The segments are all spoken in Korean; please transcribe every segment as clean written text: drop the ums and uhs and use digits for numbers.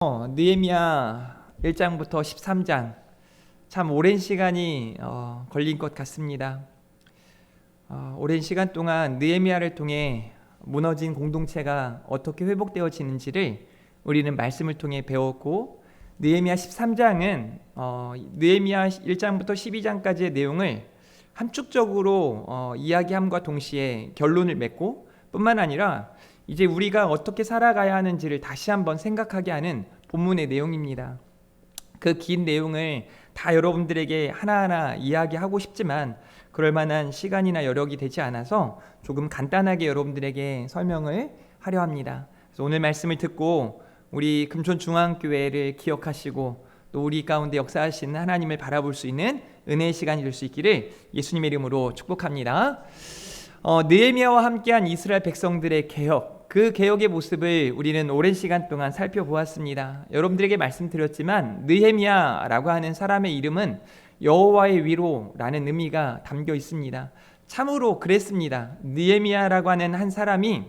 느헤미야 1장부터 13장 참 오랜 시간이 걸린 것 같습니다. 오랜 시간 동안 느헤미야를 통해 무너진 공동체가 어떻게 회복되어지는지를 우리는 말씀을 통해 배웠고, 느헤미야 13장은 느헤미야 1장부터 12장까지의 내용을 함축적으로 이야기함과 동시에 결론을 맺고, 뿐만 아니라 이제 우리가 어떻게 살아가야 하는지를 다시 한번 생각하게 하는 본문의 내용입니다. 그 긴 내용을 다 여러분들에게 하나하나 이야기하고 싶지만 그럴 만한 시간이나 여력이 되지 않아서 조금 간단하게 여러분들에게 설명을 하려 합니다. 그래서 오늘 말씀을 듣고 우리 금촌중앙교회를 기억하시고 또 우리 가운데 역사하시는 하나님을 바라볼 수 있는 은혜의 시간이 될 수 있기를 예수님의 이름으로 축복합니다. 느헤미야와 함께한 이스라엘 백성들의 개혁, 그 개혁의 모습을 우리는 오랜 시간 동안 살펴보았습니다. 여러분들에게 말씀드렸지만 느헤미야라고 하는 사람의 이름은 여호와의 위로라는 의미가 담겨 있습니다. 참으로 그랬습니다. 느헤미야라고 하는 한 사람이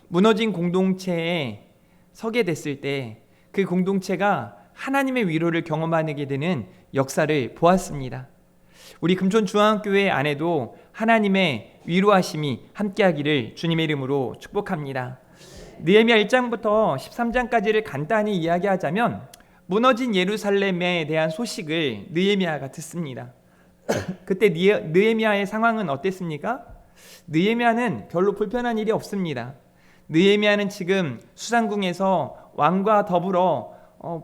무너진 공동체에 서게 됐을 때 그 공동체가 하나님의 위로를 경험하게 되는 역사를 보았습니다. 우리 금촌중앙교회 안에도 하나님의 위로하심이 함께하기를 주님의 이름으로 축복합니다. 느헤미야 1장부터 13장까지를 간단히 이야기하자면 무너진 예루살렘에 대한 소식을 느헤미야가 듣습니다. 그때 느헤미야의 상황은 어땠습니까? 느헤미야는 별로 불편한 일이 없습니다. 느헤미야는 지금 수상궁에서 왕과 더불어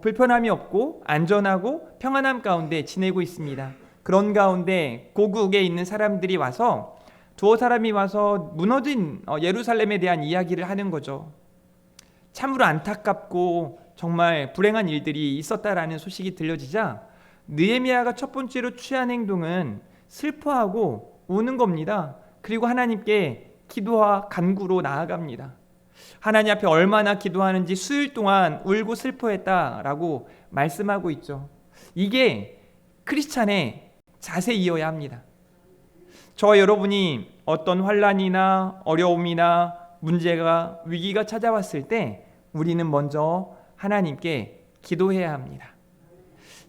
불편함이 없고 안전하고 평안함 가운데 지내고 있습니다. 그런 가운데 고국에 있는 사람들이 와서 두어 사람이 와서 무너진 예루살렘에 대한 이야기를 하는 거죠. 참으로 안타깝고 정말 불행한 일들이 있었다라는 소식이 들려지자 느헤미야가 첫 번째로 취한 행동은 슬퍼하고 우는 겁니다. 그리고 하나님께 기도와 간구로 나아갑니다. 하나님 앞에 얼마나 기도하는지 수일 동안 울고 슬퍼했다라고 말씀하고 있죠. 이게 크리스찬의 자세이어야 합니다. 저와 여러분이 어떤 환난이나 어려움이나 문제가 위기가 찾아왔을 때 우리는 먼저 하나님께 기도해야 합니다.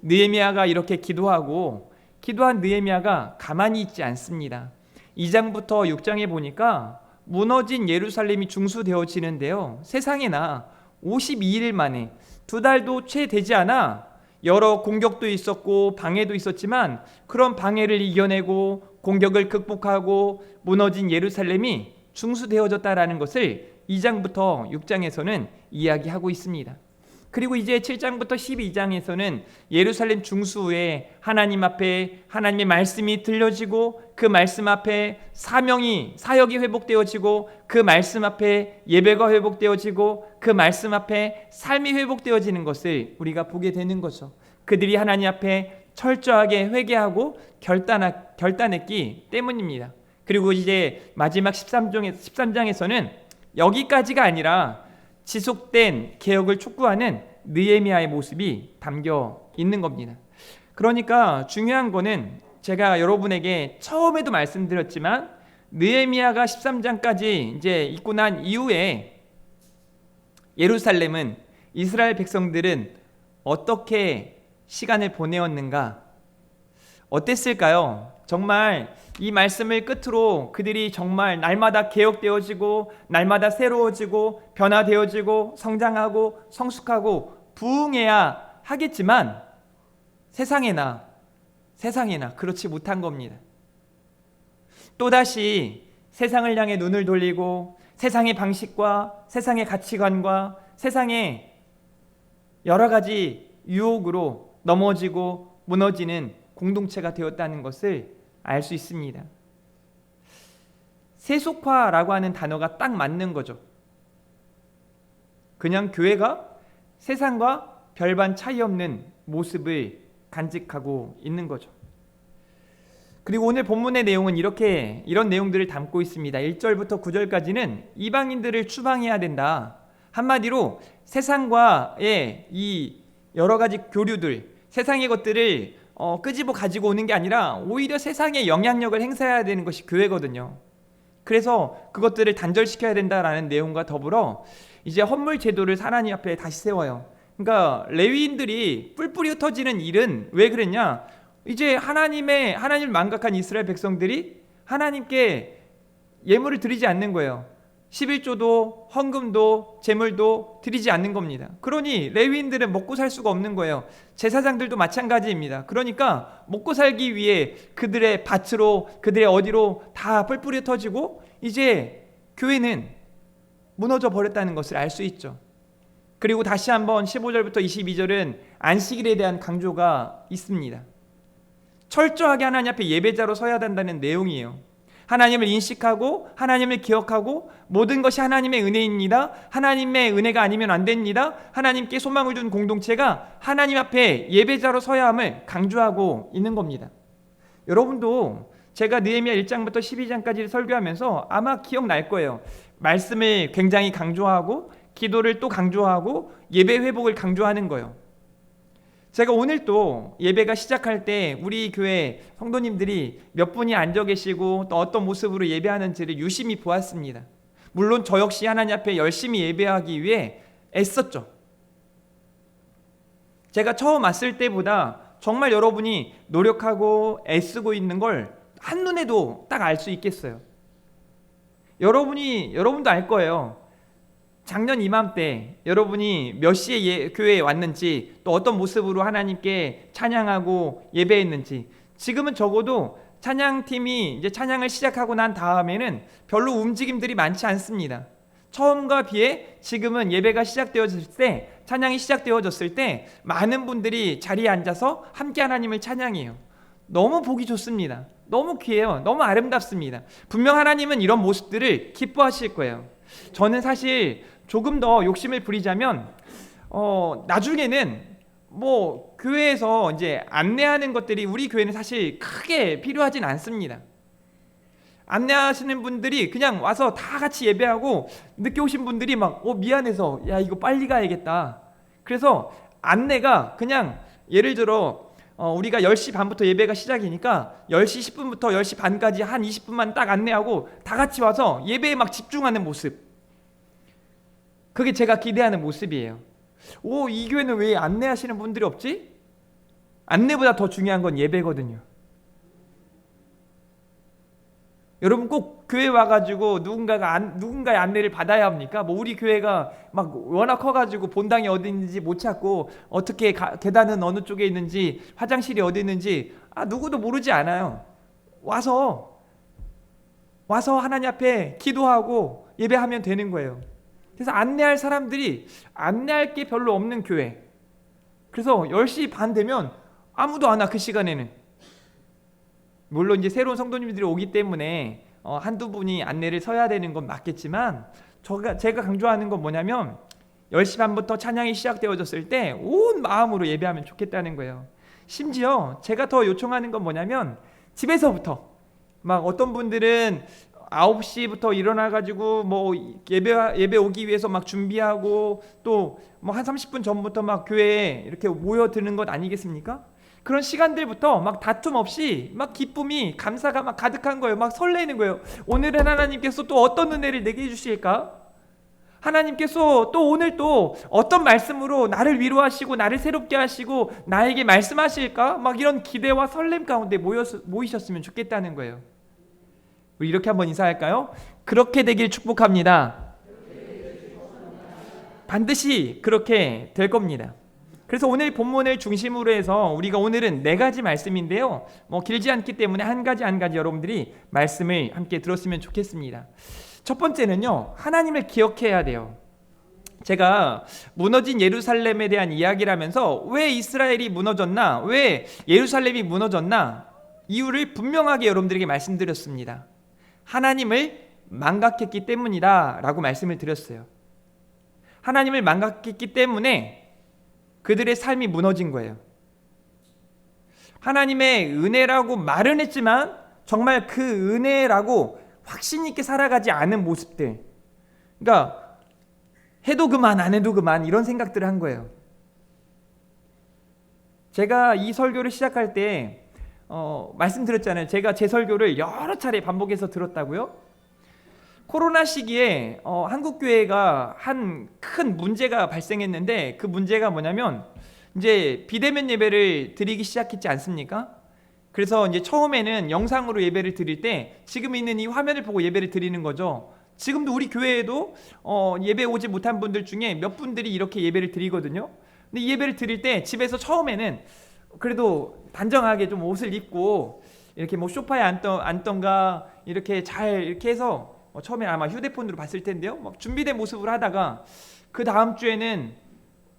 느헤미야가 이렇게 기도한 느헤미야가 가만히 있지 않습니다. 2장부터 6장에 보니까 무너진 예루살렘이 중수되어지는데요, 세상에나 52일 만에, 2달도 채 되지 않아 여러 공격도 있었고 방해도 있었지만 그런 방해를 이겨내고 공격을 극복하고 무너진 예루살렘이 중수되어졌다라는 것을 2장부터 6장에서는 이야기하고 있습니다. 그리고 이제 7장부터 12장에서는 예루살렘 중수 후에 하나님 앞에 하나님의 말씀이 들려지고 그 말씀 앞에 사역이 회복되어지고 그 말씀 앞에 예배가 회복되어지고 그 말씀 앞에 삶이 회복되어지는 것을 우리가 보게 되는 거죠. 그들이 하나님 앞에 철저하게 회개하고 결단했기 때문입니다. 그리고 이제 마지막 13장에서는 여기까지가 아니라 지속된 개혁을 촉구하는 느헤미야의 모습이 담겨 있는 겁니다. 그러니까 중요한 거는 제가 여러분에게 처음에도 말씀드렸지만 느헤미야가 13장까지 이제 있고 난 이후에 예루살렘은, 이스라엘 백성들은 어떻게 시간을 보내었는가? 어땠을까요? 정말 이 말씀을 끝으로 그들이 정말 날마다 개혁되어지고 날마다 새로워지고 변화되어지고 성장하고 성숙하고 부흥해야 하겠지만 세상에나 그렇지 못한 겁니다. 또다시 세상을 향해 눈을 돌리고 세상의 방식과 세상의 가치관과 세상의 여러 가지 유혹으로 넘어지고 무너지는 공동체가 되었다는 것을 알 수 있습니다. 세속화라고 하는 단어가 딱 맞는 거죠. 그냥 교회가 세상과 별반 차이 없는 모습을 간직하고 있는 거죠. 그리고 오늘 본문의 내용은 이런 내용들을 담고 있습니다. 1절부터 9절까지는 이방인들을 추방해야 된다. 한마디로 세상과의 이 여러 가지 교류들, 세상의 것들을 끄집어 가지고 오는 게 아니라 오히려 세상에 영향력을 행사해야 되는 것이 교회거든요. 그래서 그것들을 단절시켜야 된다라는 내용과 더불어 이제 헌물 제도를 하나님 앞에 다시 세워요. 그러니까 레위인들이 뿔뿔이 흩어지는 일은 왜 그랬냐? 이제 하나님을 망각한 이스라엘 백성들이 하나님께 예물을 드리지 않는 거예요. 11조도 헌금도 제물도 드리지 않는 겁니다. 그러니 레위인들은 먹고 살 수가 없는 거예요. 제사장들도 마찬가지입니다. 그러니까 먹고 살기 위해 그들의 밭으로 그들의 어디로 다 뿔뿔이 흩어지고 이제 교회는 무너져 버렸다는 것을 알 수 있죠. 그리고 다시 한번 15절부터 22절은 안식일에 대한 강조가 있습니다. 철저하게 하나님 앞에 예배자로 서야 된다는 내용이에요. 하나님을 인식하고 하나님을 기억하고 모든 것이 하나님의 은혜입니다. 하나님의 은혜가 아니면 안 됩니다. 하나님께 소망을 둔 공동체가 하나님 앞에 예배자로 서야 함을 강조하고 있는 겁니다. 여러분도 제가 느헤미야 1장부터 12장까지 설교하면서 아마 기억날 거예요. 말씀을 굉장히 강조하고 기도를 또 강조하고 예배 회복을 강조하는 거예요. 제가 오늘 또 예배가 시작할 때 우리 교회 성도님들이 몇 분이 앉아 계시고 또 어떤 모습으로 예배하는지를 유심히 보았습니다. 물론 저 역시 하나님 앞에 열심히 예배하기 위해 애썼죠. 제가 처음 왔을 때보다 정말 여러분이 노력하고 애쓰고 있는 걸 한눈에도 딱 알 수 있겠어요. 여러분도 알 거예요. 작년 이맘때 여러분이 몇 시에 교회에 왔는지 또 어떤 모습으로 하나님께 찬양하고 예배했는지 지금은 적어도 찬양팀이 이제 찬양을 시작하고 난 다음에는 별로 움직임들이 많지 않습니다. 처음과 비해 지금은 예배가 시작되어졌을 때 찬양이 시작되어졌을 때 많은 분들이 자리에 앉아서 함께 하나님을 찬양해요. 너무 보기 좋습니다. 너무 귀해요. 너무 아름답습니다. 분명 하나님은 이런 모습들을 기뻐하실 거예요. 저는 사실 조금 더 욕심을 부리자면 나중에는 뭐 교회에서 이제 안내하는 것들이 우리 교회는 사실 크게 필요하진 않습니다. 안내하시는 분들이 그냥 와서 다 같이 예배하고 늦게 오신 분들이 막 미안해서 야 이거 빨리 가야겠다. 그래서 안내가 그냥 예를 들어 우리가 10시 반부터 예배가 시작이니까 10시 10분부터 10시 반까지 한 20분만 딱 안내하고 다 같이 와서 예배에 막 집중하는 모습. 그게 제가 기대하는 모습이에요. 이 교회는 왜 안내하시는 분들이 없지? 안내보다 더 중요한 건 예배거든요. 여러분 꼭 교회 와가지고 누군가의 안내를 받아야 합니까? 뭐 우리 교회가 막 워낙 커가지고 본당이 어디 있는지 못 찾고 어떻게 계단은 어느 쪽에 있는지 화장실이 어디 있는지 누구도 모르지 않아요. 와서 하나님 앞에 기도하고 예배하면 되는 거예요. 그래서 안내할 사람들이 안내할 게 별로 없는 교회. 그래서 10시 반 되면 아무도 안 와. 그 시간에는 물론 이제 새로운 성도님들이 오기 때문에 한두 분이 안내를 서야 되는 건 맞겠지만 제가 강조하는 건 뭐냐면 10시 반부터 찬양이 시작되어졌을 때 온 마음으로 예배하면 좋겠다는 거예요. 심지어 제가 더 요청하는 건 뭐냐면 집에서부터 막 어떤 분들은 9시부터 일어나가지고 뭐 예배 오기 위해서 막 준비하고 또 뭐 한 30분 전부터 막 교회에 이렇게 모여드는 것 아니겠습니까? 그런 시간들부터 막 다툼 없이 막 기쁨이 감사가 막 가득한 거예요. 막 설레는 거예요. 오늘은 하나님께서 또 어떤 은혜를 내게 해주실까? 하나님께서 또 오늘 또 어떤 말씀으로 나를 위로하시고 나를 새롭게 하시고 나에게 말씀하실까? 막 이런 기대와 설렘 가운데 모이셨으면 좋겠다는 거예요. 우리 이렇게 한번 인사할까요? 그렇게 되길 축복합니다. 반드시 그렇게 될 겁니다. 그래서 오늘 본문을 중심으로 해서 우리가 오늘은 4가지 말씀인데요. 뭐 길지 않기 때문에 한 가지 여러분들이 말씀을 함께 들었으면 좋겠습니다. 첫 번째는요, 하나님을 기억해야 돼요. 제가 무너진 예루살렘에 대한 이야기를 하면서 왜 이스라엘이 무너졌나, 왜 예루살렘이 무너졌나 이유를 분명하게 여러분들에게 말씀드렸습니다. 하나님을 망각했기 때문이다 라고 말씀을 드렸어요. 하나님을 망각했기 때문에 그들의 삶이 무너진 거예요. 하나님의 은혜라고 말은 했지만 정말 그 은혜라고 확신 있게 살아가지 않은 모습들, 그러니까 해도 그만 안 해도 그만 이런 생각들을 한 거예요. 제가 이 설교를 시작할 때 말씀드렸잖아요. 제가 제 설교를 여러 차례 반복해서 들었다고요. 코로나 시기에 한국 교회가 한 큰 문제가 발생했는데, 그 문제가 뭐냐면 이제 비대면 예배를 드리기 시작했지 않습니까? 그래서 이제 처음에는 영상으로 예배를 드릴 때 지금 있는 이 화면을 보고 예배를 드리는 거죠. 지금도 우리 교회에도 예배 오지 못한 분들 중에 몇 분들이 이렇게 예배를 드리거든요. 근데 이 예배를 드릴 때 집에서 처음에는 그래도 단정하게 좀 옷을 입고 이렇게 뭐 소파에 앉던가 이렇게 잘 이렇게 해서 처음에 아마 휴대폰으로 봤을 텐데요. 막 준비된 모습을 하다가 그 다음 주에는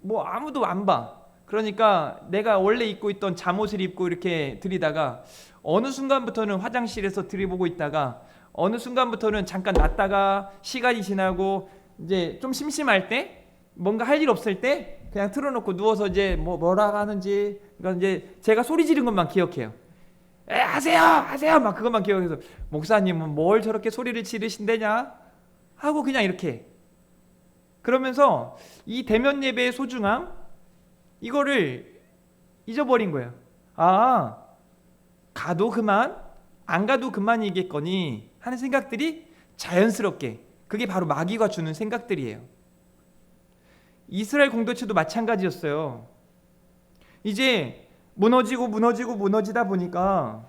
뭐 아무도 안 봐. 그러니까 내가 원래 입고 있던 잠옷을 입고 이렇게 드리다가 어느 순간부터는 화장실에서 들이보고 있다가 어느 순간부터는 잠깐 놨다가 시간이 지나고 이제 좀 심심할 때 뭔가 할 일 없을 때 그냥 틀어놓고 누워서 이제 뭐라 하는지, 그러니까 이제 제가 소리 지른 것만 기억해요. 하세요 막 그것만 기억해서 목사님은 뭘 저렇게 소리를 지르신대냐 하고 그냥 이렇게 그러면서 이 대면 예배의 소중함 이거를 잊어버린 거예요. 아, 가도 그만 안 가도 그만이겠거니 하는 생각들이 자연스럽게, 그게 바로 마귀가 주는 생각들이에요. 이스라엘 공동체도 마찬가지였어요. 이제 무너지다 보니까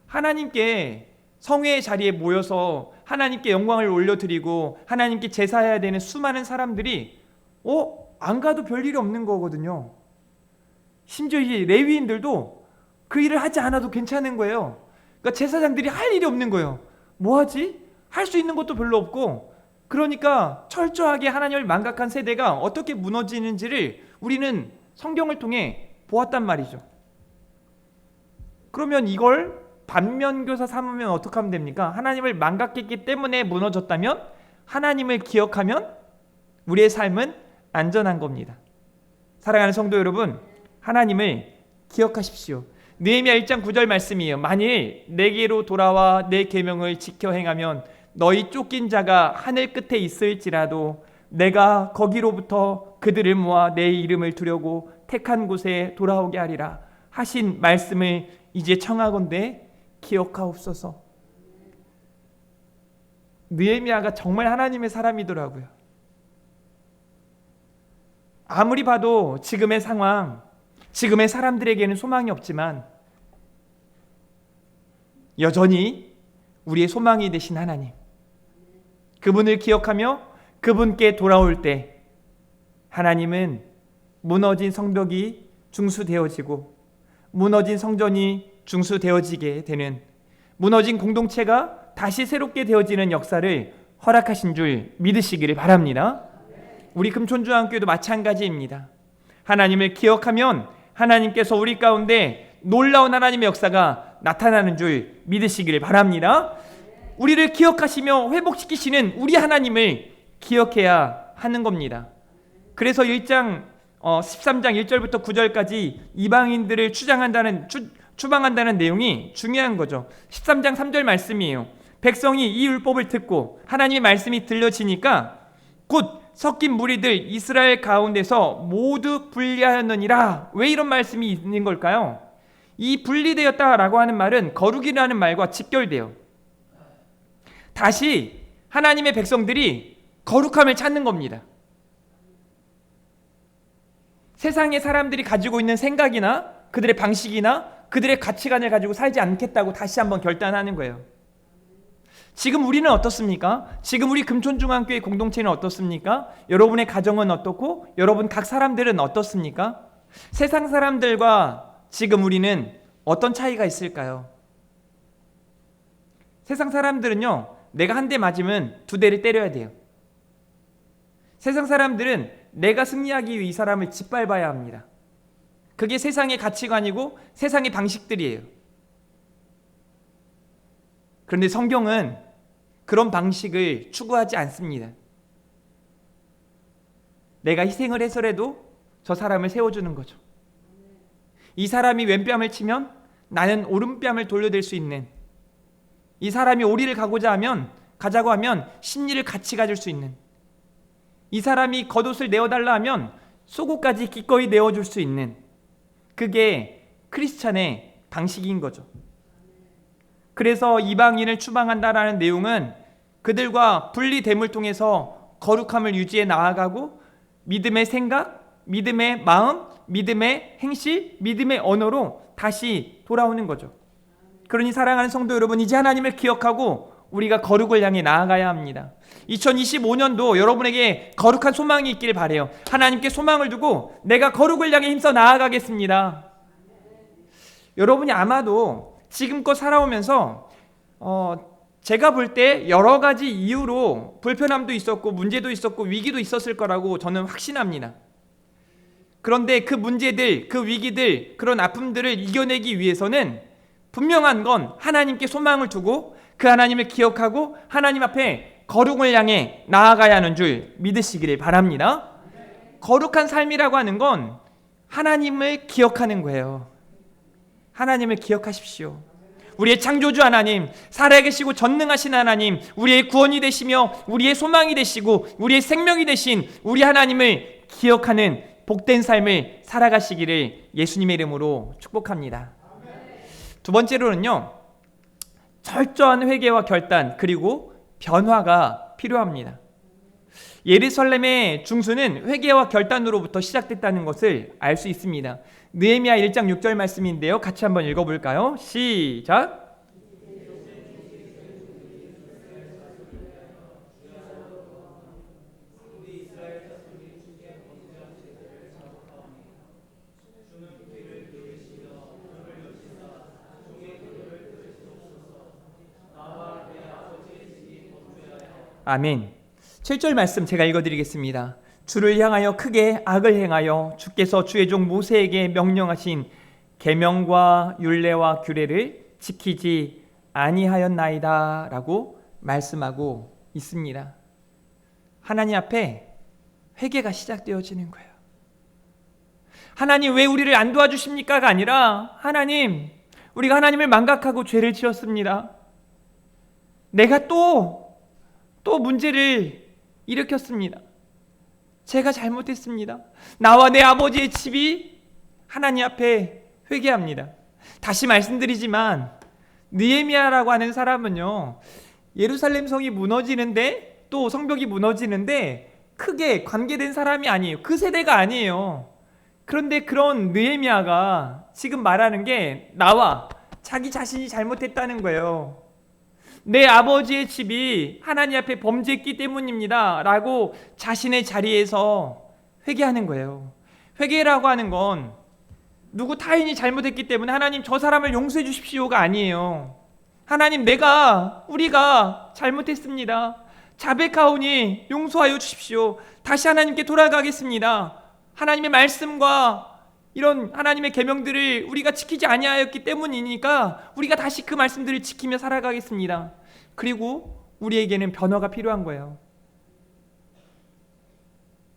하나님께 성회의 자리에 모여서 하나님께 영광을 올려드리고 하나님께 제사해야 되는 수많은 사람들이 안 가도 별일이 없는 거거든요. 심지어 이 레위인들도 그 일을 하지 않아도 괜찮은 거예요. 그러니까 제사장들이 할 일이 없는 거예요. 뭐 하지? 할 수 있는 것도 별로 없고. 그러니까 철저하게 하나님을 망각한 세대가 어떻게 무너지는지를 우리는 성경을 통해 보았단 말이죠. 그러면 이걸 반면교사 삼으면 어떻게 하면 됩니까? 하나님을 망각했기 때문에 무너졌다면 하나님을 기억하면 우리의 삶은 안전한 겁니다. 사랑하는 성도 여러분, 하나님을 기억하십시오. 느헤미야 1장 9절 말씀이에요. 만일 내게로 돌아와 내 계명을 지켜 행하면 너희 쫓긴 자가 하늘 끝에 있을지라도 내가 거기로부터 그들을 모아 내 이름을 두려고 택한 곳에 돌아오게 하리라 하신 말씀을 이제 청하건대 기억하옵소서. 느헤미야가 정말 하나님의 사람이더라고요. 아무리 봐도 지금의 상황, 지금의 사람들에게는 소망이 없지만 여전히 우리의 소망이 되신 하나님, 그분을 기억하며 그분께 돌아올 때 하나님은 무너진 성벽이 중수되어지고 무너진 성전이 중수되어지게 되는, 무너진 공동체가 다시 새롭게 되어지는 역사를 허락하신 줄 믿으시기를 바랍니다. 우리 금촌중앙교회도 마찬가지입니다. 하나님을 기억하면 하나님께서 우리 가운데 놀라운 하나님의 역사가 나타나는 줄 믿으시기를 바랍니다. 우리를 기억하시며 회복시키시는 우리 하나님을 기억해야 하는 겁니다. 그래서 13장 1절부터 9절까지 이방인들을 추방한다는 내용이 중요한 거죠. 13장 3절 말씀이에요. 백성이 이 율법을 듣고 하나님의 말씀이 들려지니까 곧 섞인 무리들 이스라엘 가운데서 모두 분리하였느니라. 왜 이런 말씀이 있는 걸까요? 이 분리되었다라고 하는 말은 거룩이라는 말과 직결돼요. 다시 하나님의 백성들이 거룩함을 찾는 겁니다. 세상의 사람들이 가지고 있는 생각이나 그들의 방식이나 그들의 가치관을 가지고 살지 않겠다고 다시 한번 결단하는 거예요. 지금 우리는 어떻습니까? 지금 우리 금촌중앙교회 공동체는 어떻습니까? 여러분의 가정은 어떻고 여러분 각 사람들은 어떻습니까? 세상 사람들과 지금 우리는 어떤 차이가 있을까요? 세상 사람들은요, 내가 한 대 맞으면 두 대를 때려야 돼요. 세상 사람들은 내가 승리하기 위해 이 사람을 짓밟아야 합니다. 그게 세상의 가치관이고 세상의 방식들이에요. 그런데 성경은 그런 방식을 추구하지 않습니다. 내가 희생을 해서라도 저 사람을 세워주는 거죠. 이 사람이 왼뺨을 치면 나는 오른뺨을 돌려댈 수 있는, 이 사람이 오리를 가자고 하면 심리를 같이 가질 수 있는, 이 사람이 겉옷을 내어달라 하면 속옷까지 기꺼이 내어줄 수 있는, 그게 크리스찬의 방식인 거죠. 그래서 이방인을 추방한다라는 내용은 그들과 분리됨을 통해서 거룩함을 유지해 나아가고 믿음의 생각, 믿음의 마음, 믿음의 행실, 믿음의 언어로 다시 돌아오는 거죠. 그러니 사랑하는 성도 여러분, 이제 하나님을 기억하고 우리가 거룩을 향해 나아가야 합니다. 2025년도 여러분에게 거룩한 소망이 있기를 바라요. 하나님께 소망을 두고 내가 거룩을 향해 힘써 나아가겠습니다. 여러분이 아마도 지금껏 살아오면서 제가 볼 때 여러 가지 이유로 불편함도 있었고 문제도 있었고 위기도 있었을 거라고 저는 확신합니다. 그런데 그 문제들, 그 위기들, 그런 아픔들을 이겨내기 위해서는 분명한 건 하나님께 소망을 두고 그 하나님을 기억하고 하나님 앞에 거룩을 향해 나아가야 하는 줄 믿으시기를 바랍니다. 거룩한 삶이라고 하는 건 하나님을 기억하는 거예요. 하나님을 기억하십시오. 우리의 창조주 하나님, 살아계시고 전능하신 하나님, 우리의 구원이 되시며 우리의 소망이 되시고 우리의 생명이 되신 우리 하나님을 기억하는 복된 삶을 살아가시기를 예수님의 이름으로 축복합니다. 두 번째로는요, 철저한 회개와 결단 그리고 변화가 필요합니다. 예루살렘의 중수는 회개와 결단으로부터 시작됐다는 것을 알 수 있습니다. 느헤미야 1장 6절 말씀인데요, 같이 한번 읽어볼까요? 시작! 아멘. 7절 말씀 제가 읽어드리겠습니다. 주를 향하여 크게 악을 행하여 주께서 주의 종 모세에게 명령하신 계명과 율례와 규례를 지키지 아니하였나이다 라고 말씀하고 있습니다. 하나님 앞에 회개가 시작되어지는 거예요. 하나님 왜 우리를 안 도와주십니까가 아니라 하나님, 우리가 하나님을 망각하고 죄를 지었습니다. 내가 또 문제를 일으켰습니다. 제가 잘못했습니다. 나와 내 아버지의 집이 하나님 앞에 회개합니다. 다시 말씀드리지만 느헤미야라고 하는 사람은요, 예루살렘 성이 무너지는데 또 성벽이 무너지는데 크게 관계된 사람이 아니에요. 그 세대가 아니에요. 그런데 그런 느헤미야가 지금 말하는 게 나와 자기 자신이 잘못했다는 거예요. 내 아버지의 집이 하나님 앞에 범죄했기 때문입니다 라고 자신의 자리에서 회개하는 거예요. 회개라고 하는 건 누구 타인이 잘못했기 때문에 하나님 저 사람을 용서해 주십시오가 아니에요. 하나님 우리가 잘못했습니다. 자백하오니 용서하여 주십시오. 다시 하나님께 돌아가겠습니다. 하나님의 말씀과 이런 하나님의 계명들을 우리가 지키지 아니하였기 때문이니까 우리가 다시 그 말씀들을 지키며 살아가겠습니다. 그리고 우리에게는 변화가 필요한 거예요.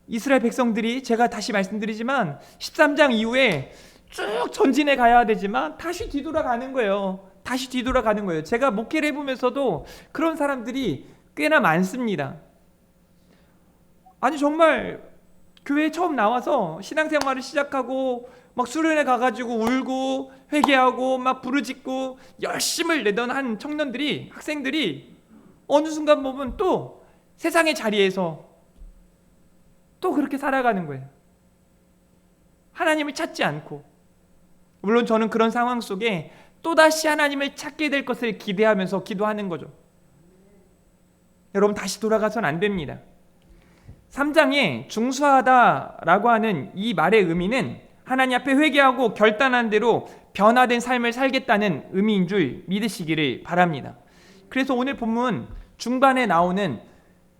이스라엘 백성들이, 제가 다시 말씀드리지만 13장 이후에 쭉 전진해 가야 되지만 다시 뒤돌아가는 거예요. 다시 뒤돌아가는 거예요. 제가 목회를 해보면서도 그런 사람들이 꽤나 많습니다. 아니 정말 교회에 처음 나와서 신앙생활을 시작하고 막 수련회 가가지고 울고 회개하고 막 부르짖고 열심을 내던 한 청년들이, 학생들이 어느 순간 보면 또 세상의 자리에서 또 그렇게 살아가는 거예요. 하나님을 찾지 않고. 물론 저는 그런 상황 속에 또다시 하나님을 찾게 될 것을 기대하면서 기도하는 거죠. 여러분, 다시 돌아가선 안 됩니다. 3장에 중수하다라고 하는 이 말의 의미는 하나님 앞에 회개하고 결단한 대로 변화된 삶을 살겠다는 의미인 줄 믿으시기를 바랍니다. 그래서 오늘 본문 중반에 나오는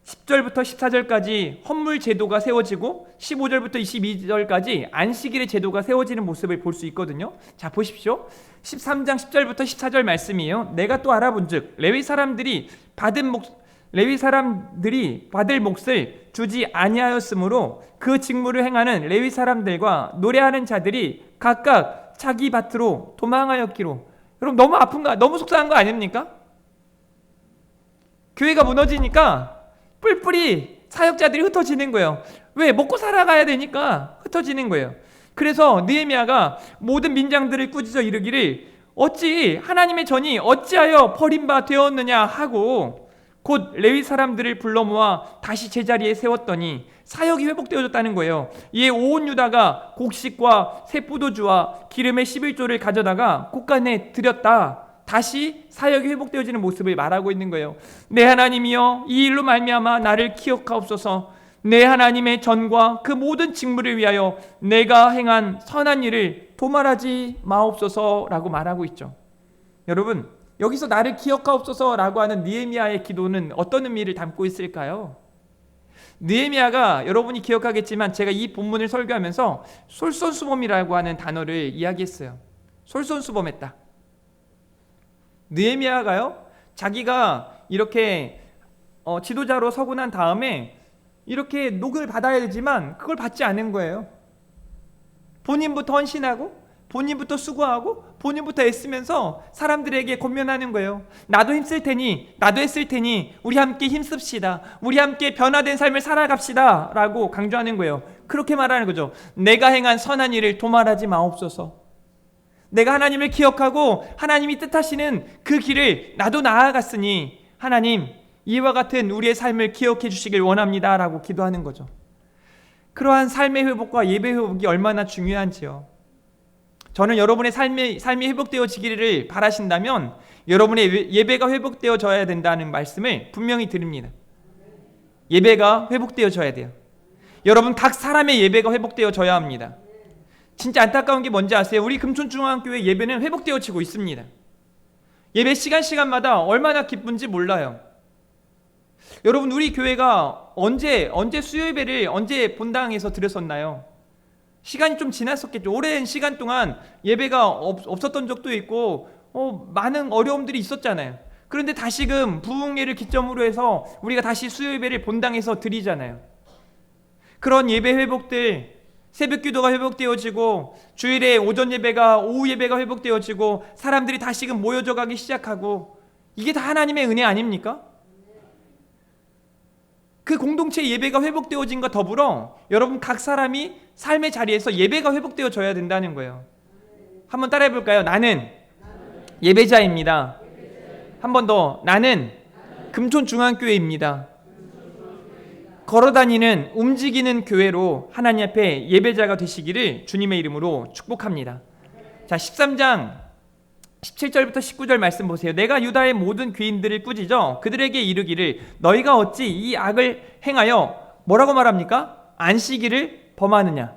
10절부터 14절까지 헌물 제도가 세워지고 15절부터 22절까지 안식일의 제도가 세워지는 모습을 볼 수 있거든요. 자, 보십시오. 13장 10절부터 14절 말씀이에요. 내가 또 알아본즉 레위 사람들이 받을 몫을 주지 아니하였으므로 그 직무를 행하는 레위 사람들과 노래하는 자들이 각각 자기 밭으로 도망하였기로. 여러분, 너무 아픈가? 너무 속상한 거 아닙니까? 교회가 무너지니까 뿔뿔이 사역자들이 흩어지는 거예요. 왜? 먹고 살아가야 되니까 흩어지는 거예요. 그래서 느헤미야가 모든 민장들을 꾸짖어 이르기를 어찌 하나님의 전이 어찌하여 버림바 되었느냐 하고 곧 레위 사람들을 불러 모아 다시 제자리에 세웠더니 사역이 회복되어졌다는 거예요. 이에 온 유다가 곡식과 새 포도주와 기름의 11조를 가져다가 곳간에 드렸다. 다시 사역이 회복되어지는 모습을 말하고 있는 거예요. 내 하나님이여, 이 일로 말미암아 나를 기억하옵소서. 내 하나님의 전과 그 모든 직무를 위하여 내가 행한 선한 일을 도말하지 마옵소서라고 말하고 있죠. 여러분, 여기서 나를 기억하옵소서라고 하는 느헤미야의 기도는 어떤 의미를 담고 있을까요? 느헤미야가, 여러분이 기억하겠지만 제가 이 본문을 설교하면서 솔선수범이라고 하는 단어를 이야기했어요. 솔선수범했다. 느헤미야가요, 자기가 이렇게 지도자로 서고 난 다음에 이렇게 녹을 받아야 되지만 그걸 받지 않은 거예요. 본인부터 헌신하고 본인부터 수고하고 본인부터 애쓰면서 사람들에게 권면하는 거예요. 나도 힘쓸 테니, 나도 애쓸 테니 우리 함께 힘씁시다. 우리 함께 변화된 삶을 살아갑시다 라고 강조하는 거예요. 그렇게 말하는 거죠. 내가 행한 선한 일을 도말하지 마옵소서. 내가 하나님을 기억하고 하나님이 뜻하시는 그 길을 나도 나아갔으니 하나님, 이와 같은 우리의 삶을 기억해 주시길 원합니다 라고 기도하는 거죠. 그러한 삶의 회복과 예배 회복이 얼마나 중요한지요. 저는 여러분의 삶이 회복되어지기를 바라신다면 여러분의 예배가 회복되어져야 된다는 말씀을 분명히 드립니다. 예배가 회복되어져야 돼요. 여러분, 각 사람의 예배가 회복되어져야 합니다. 진짜 안타까운 게 뭔지 아세요? 우리 금촌중앙교회 예배는 회복되어지고 있습니다. 예배 시간마다 얼마나 기쁜지 몰라요. 여러분, 우리 교회가 언제 수요 예배를 언제 본당에서 드렸었나요? 시간이 좀 지났었겠죠. 오랜 시간 동안 예배가 없었던 적도 있고 많은 어려움들이 있었잖아요. 그런데 다시금 부흥회를 기점으로 해서 우리가 다시 수요 예배를 본당에서 드리잖아요. 그런 예배 회복들, 새벽 기도가 회복되어지고 주일에 오전 예배가 오후 예배가 회복되어지고 사람들이 다시금 모여져 가기 시작하고, 이게 다 하나님의 은혜 아닙니까? 그 공동체 예배가 회복되어진과 더불어 여러분 각 사람이 삶의 자리에서 예배가 회복되어져야 된다는 거예요. 한번 따라해 볼까요? 나는 예배자입니다. 한 번 더. 나는 금촌중앙교회입니다. 걸어다니는 움직이는 교회로 하나님 앞에 예배자가 되시기를 주님의 이름으로 축복합니다. 자, 13장 17절부터 19절 말씀 보세요. 내가 유다의 모든 귀인들을 꾸짖어 그들에게 이르기를 너희가 어찌 이 악을 행하여 뭐라고 말합니까? 안식일을 범하느냐.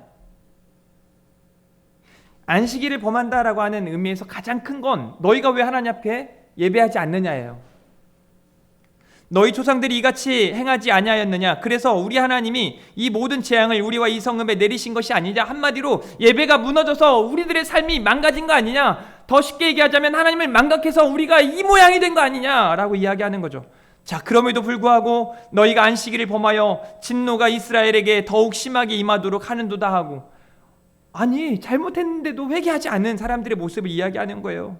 안식일을 범한다라고 하는 의미에서 가장 큰 건 너희가 왜 하나님 앞에 예배하지 않느냐예요. 너희 조상들이 이같이 행하지 아니하였느냐. 그래서 우리 하나님이 이 모든 재앙을 우리와 이 성읍에 내리신 것이 아니냐. 한마디로 예배가 무너져서 우리들의 삶이 망가진 거 아니냐. 더 쉽게 얘기하자면 하나님을 망각해서 우리가 이 모양이 된 거 아니냐라고 이야기하는 거죠. 자, 그럼에도 불구하고 너희가 안식일을 범하여 진노가 이스라엘에게 더욱 심하게 임하도록 하는도다 하고, 아니 잘못했는데도 회개하지 않는 사람들의 모습을 이야기하는 거예요.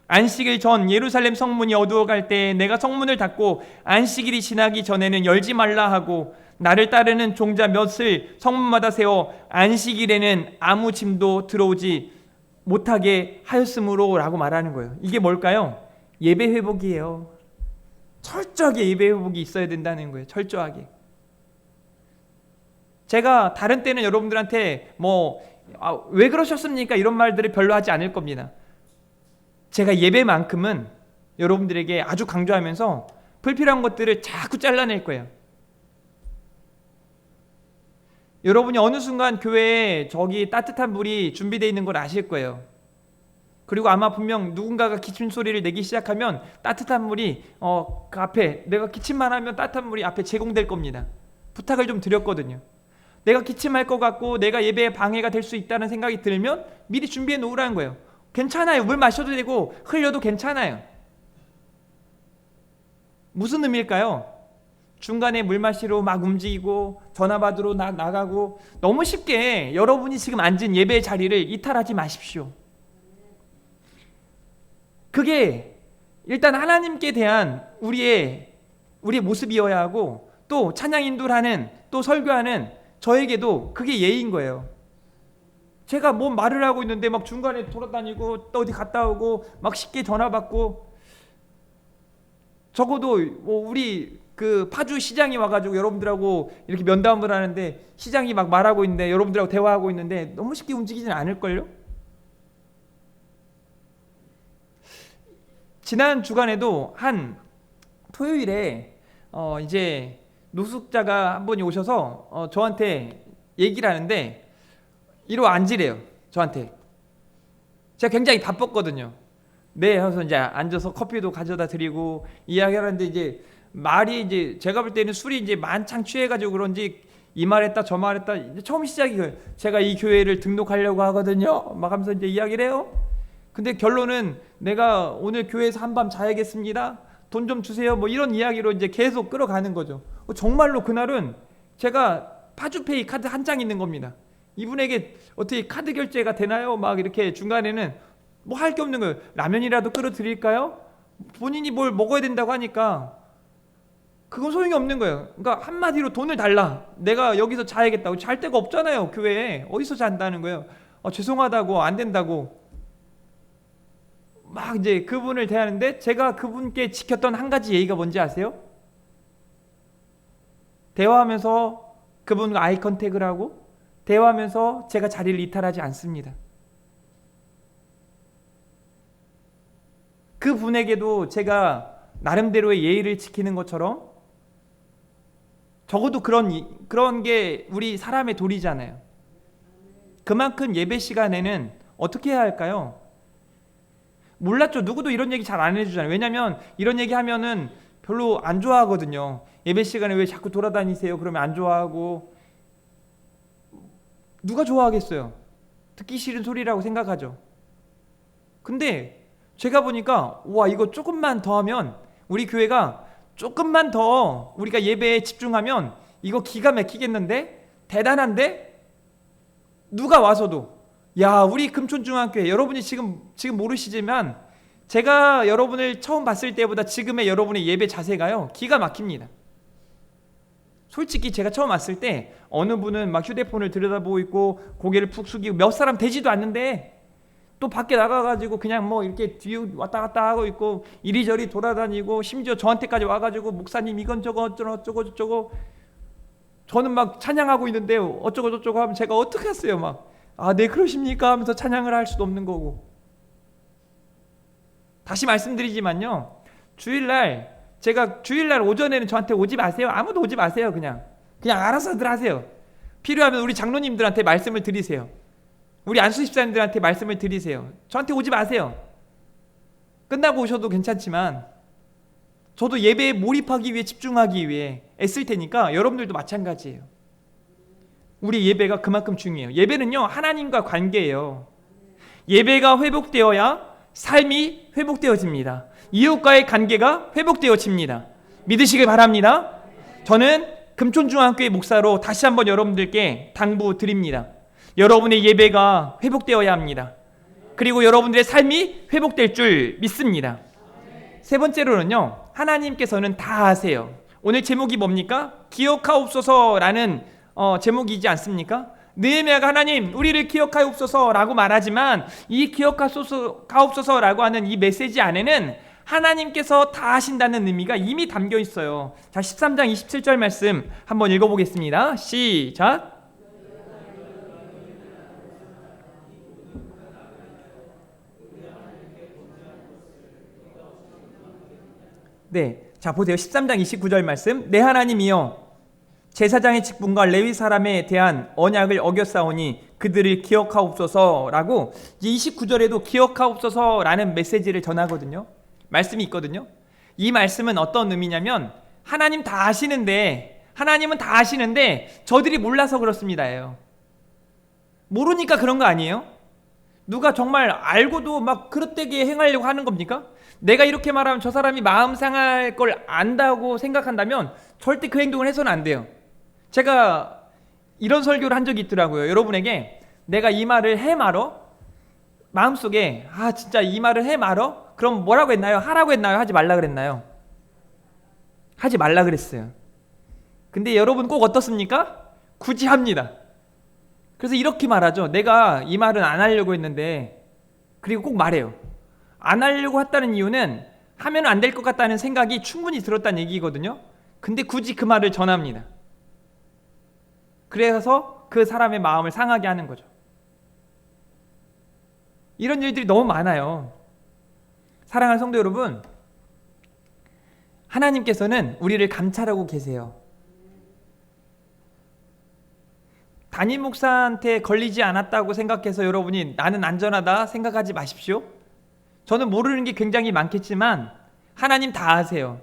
안식일 전 예루살렘 성문이 어두워갈 때 내가 성문을 닫고 안식일이 지나기 전에는 열지 말라 하고 나를 따르는 종자 몇을 성문마다 세워 안식일에는 아무 짐도 들어오지 못하게 하였으므로 라고 말하는 거예요. 이게 뭘까요? 예배 회복이에요. 철저하게 예배 회복이 있어야 된다는 거예요. 철저하게. 제가 다른 때는 여러분들한테 왜 그러셨습니까? 이런 말들을 별로 하지 않을 겁니다. 제가 예배만큼은 여러분들에게 아주 강조하면서 불필요한 것들을 자꾸 잘라낼 거예요. 여러분이 어느 순간 교회에 저기 따뜻한 물이 준비되어 있는 걸 아실 거예요. 그리고 아마 분명 누군가가 기침 소리를 내기 시작하면 따뜻한 물이 그 앞에, 내가 기침만 하면 따뜻한 물이 앞에 제공될 겁니다. 부탁을 좀 드렸거든요. 내가 기침할 것 같고 내가 예배에 방해가 될 수 있다는 생각이 들면 미리 준비해 놓으라는 거예요. 괜찮아요. 물 마셔도 되고 흘려도 괜찮아요. 무슨 의미일까요? 중간에 물 마시러 막 움직이고 전화 받으러 나가고 너무 쉽게 여러분이 지금 앉은 예배 자리를 이탈하지 마십시오. 그게 일단 하나님께 대한 우리의 모습이어야 하고, 또 찬양 인도를 하는, 또 설교하는 저에게도 그게 예의인 거예요. 제가 뭔 말을 하고 있는데 막 중간에 돌아다니고 또 어디 갔다 오고 막 쉽게 전화 받고, 적어도 뭐 우리 그 파주 시장이 와가지고 여러분들하고 이렇게 면담을 하는데 시장이 막 말하고 있는데 여러분들하고 대화하고 있는데 너무 쉽게 움직이지는 않을걸요? 지난 주간에도 한 토요일에 이제 노숙자가 한 분이 오셔서 저한테 얘기를 하는데 이러고 앉으래요. 저한테. 제가 굉장히 바빴거든요. 네, 해서 이제 앉아서 커피도 가져다 드리고 이야기하는데 이제 말이 이제 제가 볼 때는 술이 이제 만창 취해가지고 그런지 이 말했다 저 말했다 이제 처음 시작이 제가 이 교회를 등록하려고 하거든요. 막 하면서 이제 이야기를 해요. 근데 결론은 내가 오늘 교회에서 한밤 자야겠습니다. 돈 좀 주세요. 뭐 이런 이야기로 이제 계속 끌어가는 거죠. 정말로 그날은 제가 파주페이 카드 한 장 있는 겁니다. 이분에게 어떻게 카드 결제가 되나요? 막 이렇게 중간에는 뭐 할 게 없는 거예요. 라면이라도 끓여 드릴까요? 본인이 뭘 먹어야 된다고 하니까 그건 소용이 없는 거예요. 그러니까 한마디로 돈을 달라. 내가 여기서 자야겠다고. 잘 데가 없잖아요. 교회에. 어디서 잔다는 거예요. 죄송하다고 안 된다고. 막 이제 그분을 대하는데 제가 그분께 지켰던 한 가지 예의가 뭔지 아세요? 대화하면서 그분과 아이 컨택을 하고 대화하면서 제가 자리를 이탈하지 않습니다. 그분에게도 제가 나름대로의 예의를 지키는 것처럼 적어도 그런 게 우리 사람의 도리잖아요. 그만큼 예배 시간에는 어떻게 해야 할까요? 몰랐죠. 누구도 이런 얘기 잘 안 해주잖아요. 왜냐면 이런 얘기 하면은 별로 안 좋아하거든요. 예배 시간에 왜 자꾸 돌아다니세요? 그러면 안 좋아하고. 누가 좋아하겠어요? 듣기 싫은 소리라고 생각하죠. 근데 제가 보니까 와, 이거 조금만 더 하면 우리 교회가 조금만 더 우리가 예배에 집중하면 이거 기가 막히겠는데? 대단한데? 누가 와서도 야, 우리 금촌중앙교회 여러분이 지금 모르시지만 제가 여러분을 처음 봤을 때보다 지금의 여러분의 예배 자세가요 기가 막힙니다. 솔직히 제가 처음 왔을 때 어느 분은 막 휴대폰을 들여다보고 있고 고개를 푹 숙이고 몇 사람 되지도 않는데 또 밖에 나가가지고 그냥 뭐 이렇게 뒤 왔다 갔다 하고 있고 이리저리 돌아다니고 심지어 저한테까지 와가지고 목사님 이건 저거 어쩌고 저쩌고 저는 막 찬양하고 있는데 어쩌고 저쩌고 하면 제가 어떻게 했어요? 막 네 그러십니까? 하면서 찬양을 할 수도 없는 거고. 다시 말씀드리지만요, 제가 주일날 오전에는 저한테 오지 마세요. 아무도 오지 마세요. 그냥 알아서들 하세요. 필요하면 우리 장로님들한테 말씀을 드리세요. 우리 안수 집사님들한테 말씀을 드리세요. 저한테 오지 마세요. 끝나고 오셔도 괜찮지만 저도 예배에 몰입하기 위해 집중하기 위해 애쓸 테니까 여러분들도 마찬가지예요. 우리 예배가 그만큼 중요해요. 예배는요 하나님과 관계예요. 예배가 회복되어야 삶이 회복되어집니다. 이웃과의 관계가 회복되어집니다. 믿으시길 바랍니다. 저는 금촌중앙교회 목사로 다시 한번 여러분들께 당부드립니다. 여러분의 예배가 회복되어야 합니다. 그리고 여러분들의 삶이 회복될 줄 믿습니다. 세 번째로는요, 하나님께서는 다 아세요. 오늘 제목이 뭡니까? 기억하옵소서라는 제목이지 않습니까? 느헤미야가 하나님 우리를 기억하옵소서라고 말하지만 이 기억하옵소서라고 하는 이 메시지 안에는 하나님께서 다 하신다는 의미가 이미 담겨 있어요. 자, 13장 27절 말씀 한번 읽어보겠습니다. 시작. 네, 자 보세요. 13장 29절 말씀. 내 하나님이여 제사장의 직분과 레위 사람에 대한 언약을 어겼사오니 그들을 기억하옵소서라고 29절에도 기억하옵소서라는 메시지를 전하거든요. 말씀이 있거든요. 이 말씀은 어떤 의미냐면 하나님은 다 아시는데 저들이 몰라서 그렇습니다예요. 모르니까 그런 거 아니에요? 누가 정말 알고도 막 그릇되게 행하려고 하는 겁니까? 내가 이렇게 말하면 저 사람이 마음 상할 걸 안다고 생각한다면 절대 그 행동을 해서는 안 돼요. 제가 이런 설교를 한 적이 있더라고요. 여러분에게 내가 이 말을 해 말어? 마음속에 진짜 이 말을 해 말어? 그럼 뭐라고 했나요? 하라고 했나요? 하지 말라 그랬나요? 하지 말라 그랬어요. 근데 여러분 꼭 어떻습니까? 굳이 합니다. 그래서 이렇게 말하죠. 내가 이 말은 안 하려고 했는데, 그리고 꼭 말해요. 안 하려고 했다는 이유는 하면 안 될 것 같다는 생각이 충분히 들었다는 얘기거든요. 근데 굳이 그 말을 전합니다. 그래서 그 사람의 마음을 상하게 하는 거죠. 이런 일들이 너무 많아요. 사랑하는 성도 여러분, 하나님께서는 우리를 감찰하고 계세요. 담임 목사한테 걸리지 않았다고 생각해서 여러분이 나는 안전하다 생각하지 마십시오. 저는 모르는 게 굉장히 많겠지만 하나님 다 아세요.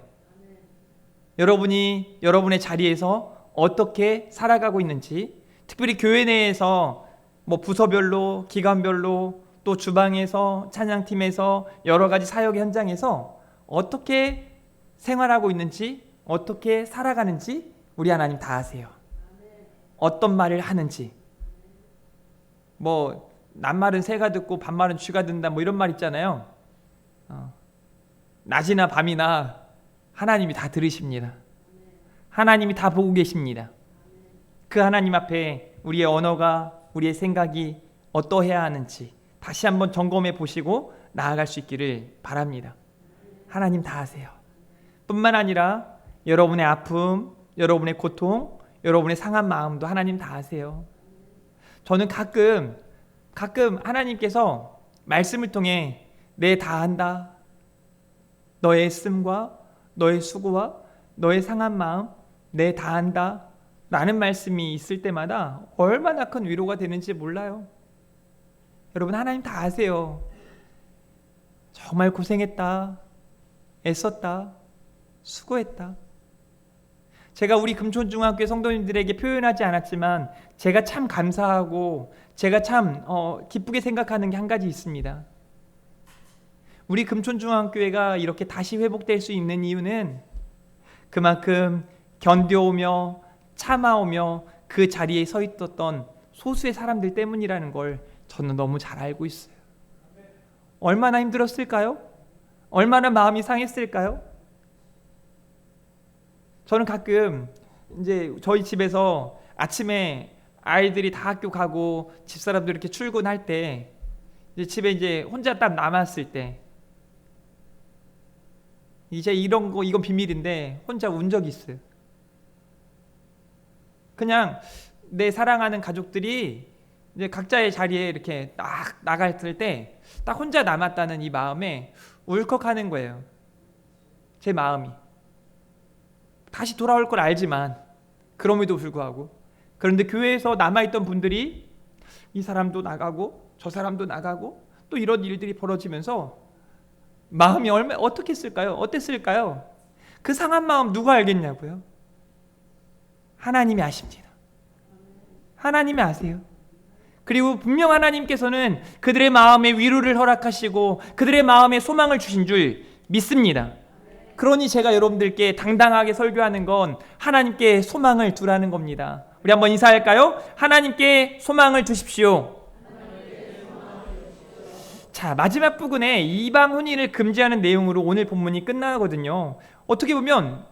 여러분이 여러분의 자리에서 어떻게 살아가고 있는지, 특별히 교회 내에서 뭐 부서별로, 기관별로, 또 주방에서, 찬양팀에서, 여러 가지 사역 현장에서 어떻게 생활하고 있는지, 어떻게 살아가는지 우리 하나님 다 아세요. 어떤 말을 하는지, 뭐 낱말은 새가 듣고 반말은 쥐가 듣는다, 뭐 이런 말 있잖아요. 낮이나 밤이나 하나님이 다 들으십니다. 하나님이 다 보고 계십니다. 그 하나님 앞에 우리의 언어가, 우리의 생각이 어떠해야 하는지 다시 한번 점검해 보시고 나아갈 수 있기를 바랍니다. 하나님 다 아세요. 뿐만 아니라 여러분의 아픔, 여러분의 고통, 여러분의 상한 마음도 하나님 다 아세요. 저는 가끔 하나님께서 말씀을 통해 내 다 안다, 너의 애씀과 너의 수고와 너의 상한 마음 내 다 안다 라는 말씀이 있을 때마다 얼마나 큰 위로가 되는지 몰라요. 여러분, 하나님 다 아세요. 정말 고생했다, 애썼다, 수고했다. 제가 우리 금촌중학교 성도님들에게 표현하지 않았지만 제가 참 감사하고 제가 참 기쁘게 생각하는 게 한 가지 있습니다. 우리 금촌중학교회가 이렇게 다시 회복될 수 있는 이유는 그만큼 견뎌오며 참아오며 그 자리에 서 있었던 소수의 사람들 때문이라는 걸 저는 너무 잘 알고 있어요. 얼마나 힘들었을까요? 얼마나 마음이 상했을까요? 저는 가끔 이제 저희 집에서 아침에 아이들이 다 학교 가고 집사람들 이렇게 출근할 때 이제 집에 이제 혼자 딱 남았을 때, 이제 이건 비밀인데 혼자 운 적이 있어요. 그냥 내 사랑하는 가족들이 이제 각자의 자리에 이렇게 딱 나갔을 때 딱 혼자 남았다는 이 마음에 울컥하는 거예요. 제 마음이. 다시 돌아올 걸 알지만 그럼에도 불구하고. 그런데 교회에서 남아있던 분들이 이 사람도 나가고 저 사람도 나가고 또 이런 일들이 벌어지면서 마음이 어떻게 했을까요? 어땠을까요? 그 상한 마음 누가 알겠냐고요? 하나님이 아십니다. 하나님이 아세요. 그리고 분명 하나님께서는 그들의 마음에 위로를 허락하시고 그들의 마음에 소망을 주신 줄 믿습니다. 그러니 제가 여러분들께 당당하게 설교하는 건 하나님께 소망을 두라는 겁니다. 우리 한번 인사할까요? 하나님께 소망을 두십시오. 자, 마지막 부분에 이방 혼인을 금지하는 내용으로 오늘 본문이 끝나거든요. 어떻게 보면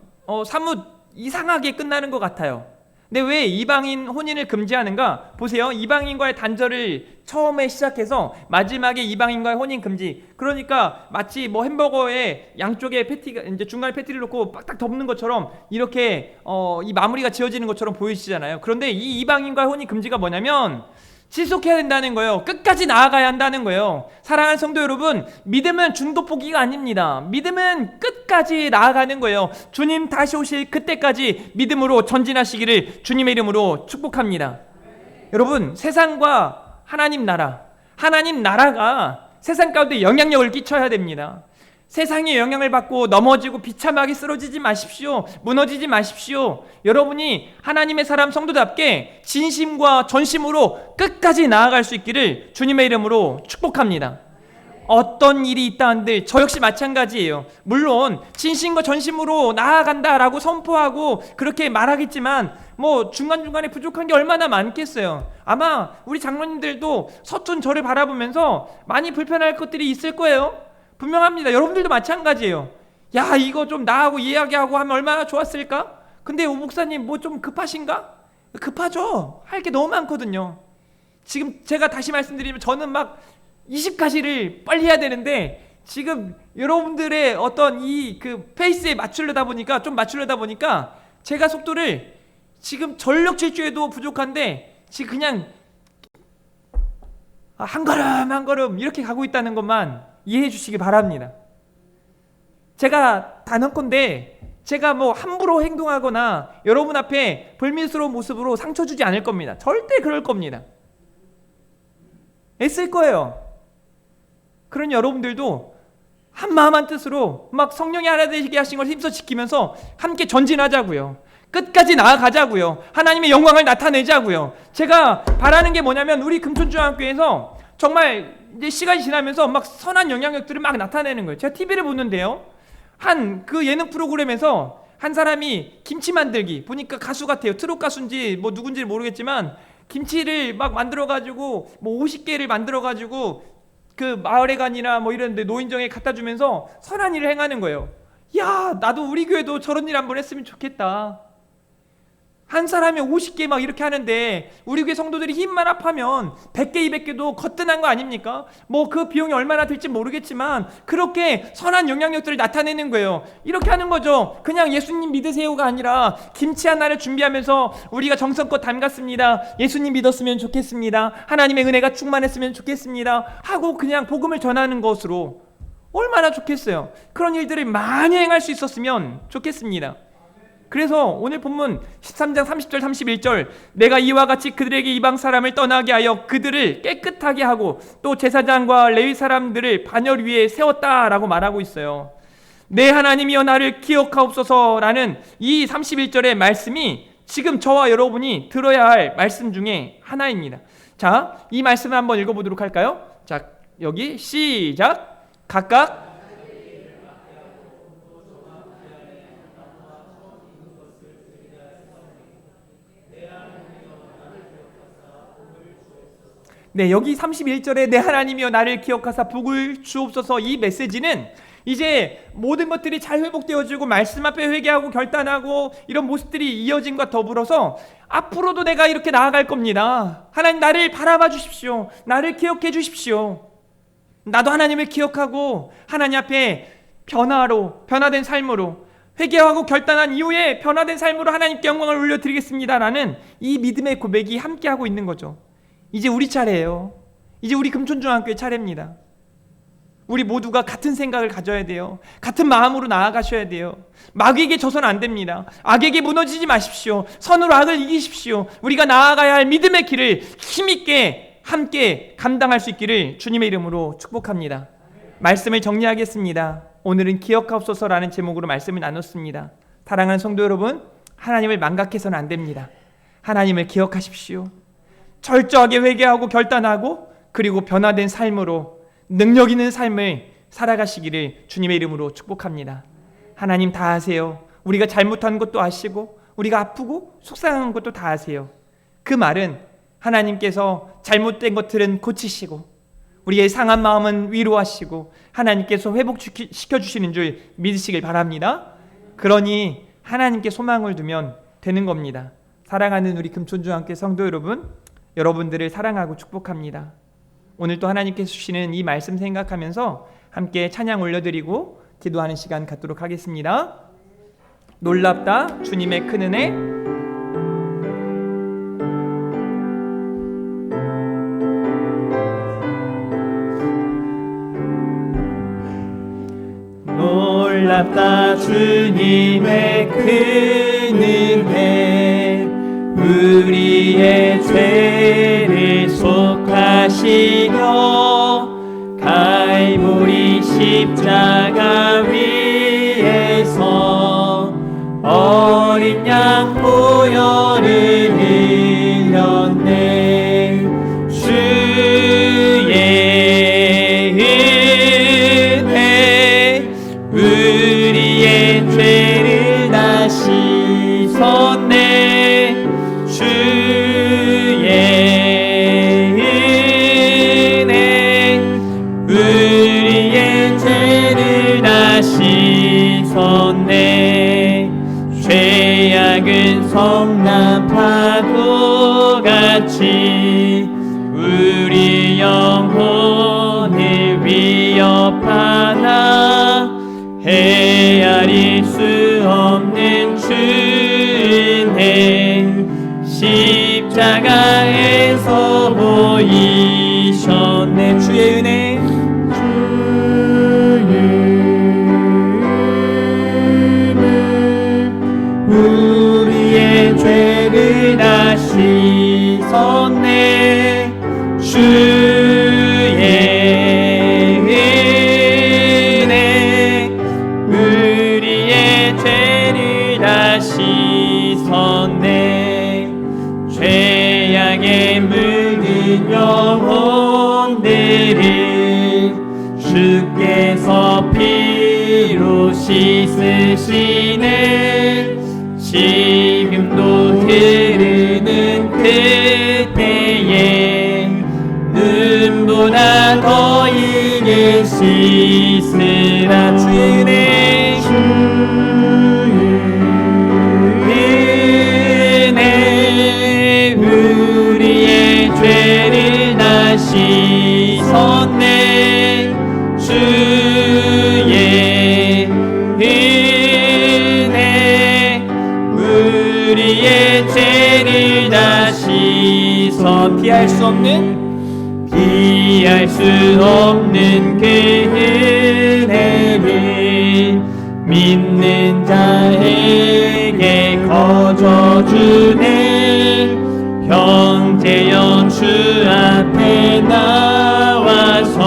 사뭇 이상하게 끝나는 것 같아요. 근데 왜 이방인 혼인을 금지하는가? 보세요. 이방인과의 단절을 처음에 시작해서 마지막에 이방인과의 혼인 금지. 그러니까 마치 뭐 햄버거에 양쪽에 패티가 이제 중간에 패티를 놓고 빡딱 덮는 것처럼 이렇게 이 마무리가 지어지는 것처럼 보이시잖아요. 그런데 이 이방인과의 혼인 금지가 뭐냐면 지속해야 된다는 거예요. 끝까지 나아가야 한다는 거예요. 사랑하는 성도 여러분, 믿음은 중도 포기가 아닙니다. 믿음은 끝까지 나아가는 거예요. 주님 다시 오실 그때까지 믿음으로 전진하시기를 주님의 이름으로 축복합니다. 여러분, 세상과 하나님 나라가 세상 가운데 영향력을 끼쳐야 됩니다. 세상의 영향을 받고 넘어지고 비참하게 쓰러지지 마십시오. 무너지지 마십시오. 여러분이 하나님의 사람 성도답게 진심과 전심으로 끝까지 나아갈 수 있기를 주님의 이름으로 축복합니다. 어떤 일이 있다 한들 저 역시 마찬가지예요. 물론 진심과 전심으로 나아간다라고 선포하고 그렇게 말하겠지만 뭐 중간중간에 부족한 게 얼마나 많겠어요. 아마 우리 장로님들도 서툰 저를 바라보면서 많이 불편할 것들이 있을 거예요. 분명합니다. 여러분들도 마찬가지예요. 야, 이거 좀 나하고 이야기하고 하면 얼마나 좋았을까? 근데 오 목사님 뭐 좀 급하신가? 급하죠. 할 게 너무 많거든요. 지금 제가 다시 말씀드리면 저는 막 20가지를 빨리 해야 되는데 지금 여러분들의 어떤 이 그 페이스에 맞추려다 보니까 제가 속도를 지금 전력 질주에도 부족한데 지금 그냥 한 걸음 한 걸음 이렇게 가고 있다는 것만 이해해 주시기 바랍니다. 제가 단언컨대 제가 뭐 함부로 행동하거나 여러분 앞에 불미스러운 모습으로 상처 주지 않을 겁니다. 절대 그럴 겁니다. 애쓸 거예요. 그러니 여러분들도 한마음 한뜻으로 막 성령이 하나 되게 하신 걸 힘써 지키면서 함께 전진하자고요. 끝까지 나아가자고요. 하나님의 영광을 나타내자고요. 제가 바라는 게 뭐냐면 우리 금천중학교에서 정말 이제 시간이 지나면서 막 선한 영향력들을 막 나타내는 거예요. 제가 TV를 보는데요, 한 그 예능 프로그램에서 한 사람이 김치 만들기, 보니까 가수 같아요. 트롯 가수인지 뭐 누군지 모르겠지만 김치를 막 만들어가지고 뭐 50개를 만들어가지고 그 마을회관이나 뭐 이런 데 노인정에 갖다 주면서 선한 일을 행하는 거예요. 야, 나도 우리 교회도 저런 일 한번 했으면 좋겠다. 한 사람이 50개 막 이렇게 하는데 우리 교회 성도들이 힘만 합하면 100개 200개도 거뜬한 거 아닙니까? 뭐 그 비용이 얼마나 들지 모르겠지만 그렇게 선한 영향력들을 나타내는 거예요. 이렇게 하는 거죠. 그냥 예수님 믿으세요가 아니라 김치 하나를 준비하면서 우리가 정성껏 담갔습니다, 예수님 믿었으면 좋겠습니다, 하나님의 은혜가 충만했으면 좋겠습니다 하고 그냥 복음을 전하는 것으로 얼마나 좋겠어요. 그런 일들을 많이 행할 수 있었으면 좋겠습니다. 그래서 오늘 본문 13장 30절 31절 내가 이와 같이 그들에게 이방 사람을 떠나게 하여 그들을 깨끗하게 하고 또 제사장과 레위 사람들을 반열 위에 세웠다라고 말하고 있어요. 내 하나님이여 나를 기억하옵소서라는 이 31절의 말씀이 지금 저와 여러분이 들어야 할 말씀 중에 하나입니다. 자, 이 말씀을 한번 읽어보도록 할까요? 자, 여기 시작. 각각 네, 여기 31절에 내 하나님이여 나를 기억하사 복을 주옵소서, 이 메시지는 이제 모든 것들이 잘 회복되어지고 말씀 앞에 회개하고 결단하고 이런 모습들이 이어짐과 더불어서 앞으로도 내가 이렇게 나아갈 겁니다. 하나님 나를 바라봐 주십시오. 나를 기억해 주십시오. 나도 하나님을 기억하고 하나님 앞에 변화된 삶으로 회개하고 결단한 이후에 변화된 삶으로 하나님께 영광을 올려드리겠습니다라는 이 믿음의 고백이 함께하고 있는 거죠. 이제 우리 차례예요. 이제 우리 금천중학교의 차례입니다. 우리 모두가 같은 생각을 가져야 돼요. 같은 마음으로 나아가셔야 돼요. 마귀에게 져서는 안 됩니다. 악에게 무너지지 마십시오. 선으로 악을 이기십시오. 우리가 나아가야 할 믿음의 길을 힘있게 함께 감당할 수 있기를 주님의 이름으로 축복합니다. 말씀을 정리하겠습니다. 오늘은 기억하옵소서라는 제목으로 말씀을 나눴습니다. 사랑하는 성도 여러분, 하나님을 망각해서는 안 됩니다. 하나님을 기억하십시오. 철저하게 회개하고 결단하고 그리고 변화된 삶으로 능력 있는 삶을 살아가시기를 주님의 이름으로 축복합니다. 하나님 다 아세요. 우리가 잘못한 것도 아시고 우리가 아프고 속상한 것도 다 아세요. 그 말은 하나님께서 잘못된 것들은 고치시고 우리의 상한 마음은 위로하시고 하나님께서 회복시켜주시는 줄 믿으시길 바랍니다. 그러니 하나님께 소망을 두면 되는 겁니다. 사랑하는 우리 금천중학교 성도 여러분, 여러분들을 사랑하고 축복합니다. 오늘 또 하나님께서 주시는 이 말씀 생각하면서 함께 찬양 올려드리고 기도하는 시간 갖도록 하겠습니다. 놀랍다 주님의 큰 은혜. 놀랍다 주님의 큰 은혜, 우리의 죄를 속하시며 갈보리 십자가 위에서 어린 양 보혈을 흘렸네. 주의 은혜 우리의 죄를 다 씻었네. 주의 은혜 우리의 죄를 다 씻었네. 죄악은 성난 파도같이 우리 영혼을 위협하네. 하나 헤아릴 수 없는 주은혜 십자가에서 보이셨네. 주의 은혜 우리의 죄를 다 씻었네. 주의 은혜 우리의 죄를 다 씻었네. 죄악에 물든 영혼들을 주께서 피로 씻으시네. 지금도 흐르는 그때에 눈보다 더 이게 씻으라. 주의 은혜 은혜 우리의 죄를 다 씻었네. 주의 우리의 죄를 다 씻어 피할 수 없는 그 은혜를 믿는 자에게 거저 주네. 형제여 주 앞에 나와서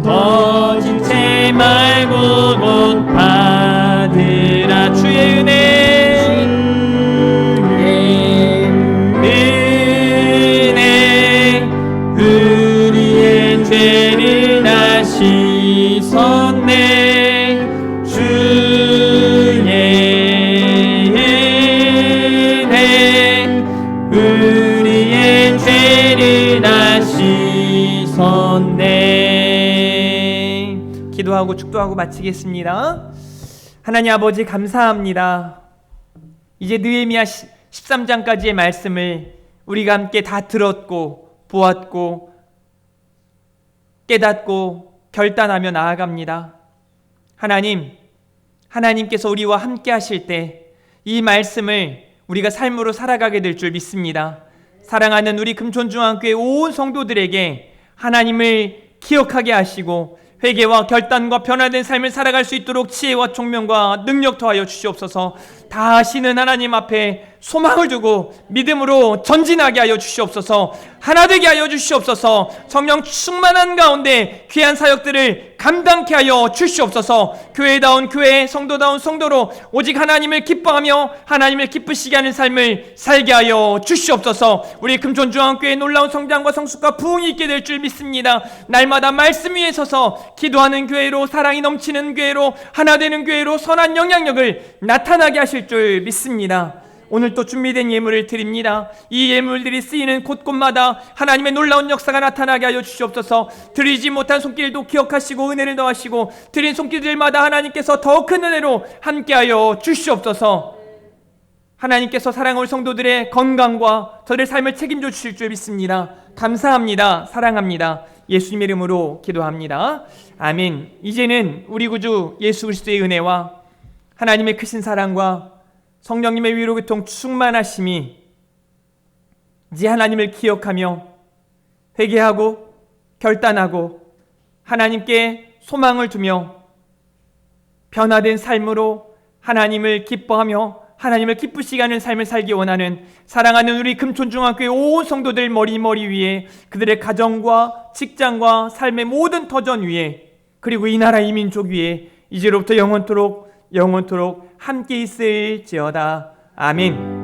터진 채 말고 곧 받으라. 주의 은혜 우리의 죄를 다 씻었네. 주의 은혜 우리의 죄를 다 씻었네. 기도하고 축도하고 마치겠습니다. 하나님 아버지 감사합니다. 이제 느헤미야 13장까지의 말씀을 우리가 함께 다 들었고 보았고 깨닫고 결단하며 나아갑니다. 하나님께서 우리와 함께 하실 때 이 말씀을 우리가 삶으로 살아가게 될 줄 믿습니다. 사랑하는 우리 금촌중앙교회 온 성도들에게 하나님을 기억하게 하시고 회개와 결단과 변화된 삶을 살아갈 수 있도록 지혜와 총명과 능력 더하여 주시옵소서. 다시는 하나님 앞에 소망을 두고 믿음으로 전진하게 하여 주시옵소서. 하나 되게 하여 주시옵소서. 성령 충만한 가운데 귀한 사역들을 감당케 하여 주시옵소서. 교회다운 교회, 성도다운 성도로 오직 하나님을 기뻐하며 하나님을 기쁘시게 하는 삶을 살게 하여 주시옵소서. 우리 금촌중앙교회의 놀라운 성장과 성숙과 부흥이 있게 될 줄 믿습니다. 날마다 말씀 위에 서서 기도하는 교회로, 사랑이 넘치는 교회로, 하나 되는 교회로 선한 영향력을 나타나게 하실 줄 믿습니다. 오늘 또 준비된 예물을 드립니다. 이 예물들이 쓰이는 곳곳마다 하나님의 놀라운 역사가 나타나게 하여 주시옵소서. 드리지 못한 손길도 기억하시고 은혜를 더하시고 드린 손길들마다 하나님께서 더 큰 은혜로 함께하여 주시옵소서. 하나님께서 사랑하는 성도들의 건강과 저들의 삶을 책임져 주실 줄 믿습니다. 감사합니다. 사랑합니다. 예수님의 이름으로 기도합니다. 아멘. 이제는 우리 구주 예수 그리스도의 은혜와 하나님의 크신 사랑과 성령님의 위로 교통 충만하심이 이제 하나님을 기억하며 회개하고 결단하고 하나님께 소망을 두며 변화된 삶으로 하나님을 기뻐하며 하나님을 기쁘시게 하는 삶을 살기 원하는 사랑하는 우리 금촌중앙교회 온 성도들 머리 위에 그들의 가정과 직장과 삶의 모든 터전 위에 그리고 이 나라 이 민족 위에 이제로부터 영원토록 함께 있을지어다. 아멘.